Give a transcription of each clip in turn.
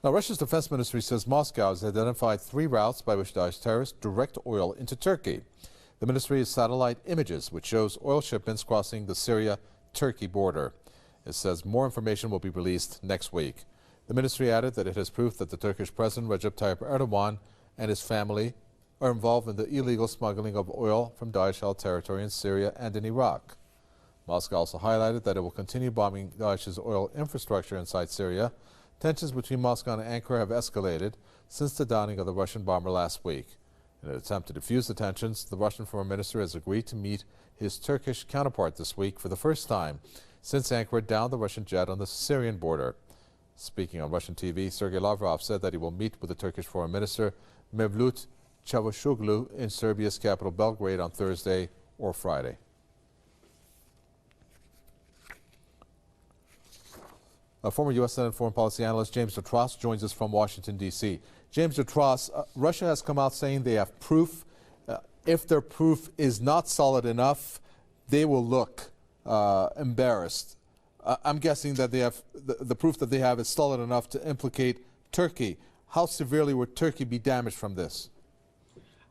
Now, Russia's defense ministry says Moscow has identified 3 routes by which Daesh terrorists direct oil into Turkey. The ministry has satellite images which shows oil shipments crossing the Syria-Turkey border. It says more information will be released next week. The ministry added that it has proof that the Turkish President Recep Tayyip Erdogan and his family are involved in the illegal smuggling of oil from Daesh-held territory in Syria and in Iraq. Moscow also highlighted that it will continue bombing Daesh's oil infrastructure inside Syria. Tensions between Moscow and Ankara have escalated since the downing of the Russian bomber last week. In an attempt to defuse the tensions, the Russian foreign minister has agreed to meet his Turkish counterpart this week for the first time since Ankara downed the Russian jet on the Syrian border. Speaking on Russian TV, Sergey Lavrov said that he will meet with the Turkish foreign minister Mevlut Çavuşoğlu in Serbia's capital Belgrade on Thursday or Friday. Former U.S. Senate foreign policy analyst James Dutross joins us from Washington, D.C. James Dutross, Russia has come out saying they have proof. If their proof is not solid enough, they will look embarrassed. I'm guessing that they have the proof that they have is solid enough to implicate Turkey. How severely would Turkey be damaged from this?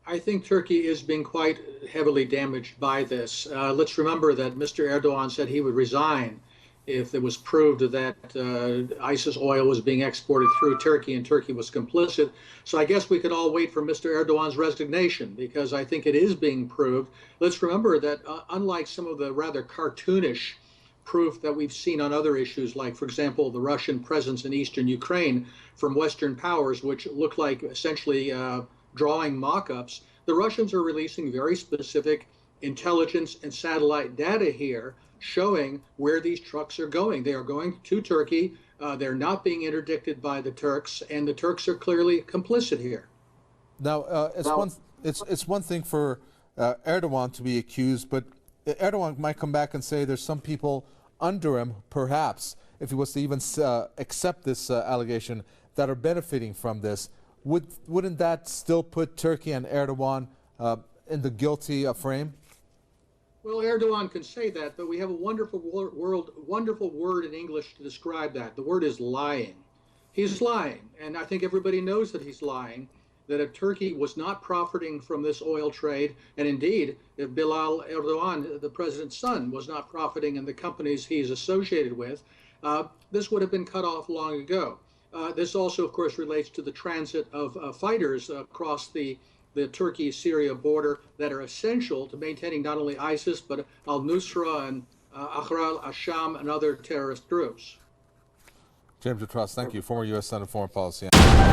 I think Turkey is being quite heavily damaged by this. Let's remember that Mr. Erdogan said he would resign if it was proved that ISIS oil was being exported through Turkey and Turkey was complicit. So I guess we could all wait for Mr. Erdogan's resignation, because I think it is being proved. Let's remember that unlike some of the rather cartoonish proof that we've seen on other issues, like, for example, the Russian presence in eastern Ukraine from Western powers, which look like essentially drawing mock-ups, the Russians are releasing very specific intelligence and satellite data here showing where these trucks are going. They are going to Turkey. They're not being interdicted by the Turks, and the Turks are clearly complicit here. Now, it's one thing for Erdogan to be accused, but Erdogan might come back and say there's some people under him, perhaps, if he was to even accept this allegation, that are benefiting from this. Wouldn't that still put Turkey and Erdogan in the guilty frame? Well, Erdogan can say that, but we have a wonderful word in English to describe that. The word is lying. He's lying, and I think everybody knows that he's lying, that if Turkey was not profiting from this oil trade, and indeed, if Bilal Erdogan, the president's son, was not profiting in the companies he's associated with, this would have been cut off long ago. This also, of course, relates to the transit of fighters across the Turkey-Syria border that are essential to maintaining not only ISIS, but al-Nusra and Ahrar al-Sham and other terrorist groups. James Dutross, thank you. Former U.S. Senate Foreign Policy Analyst.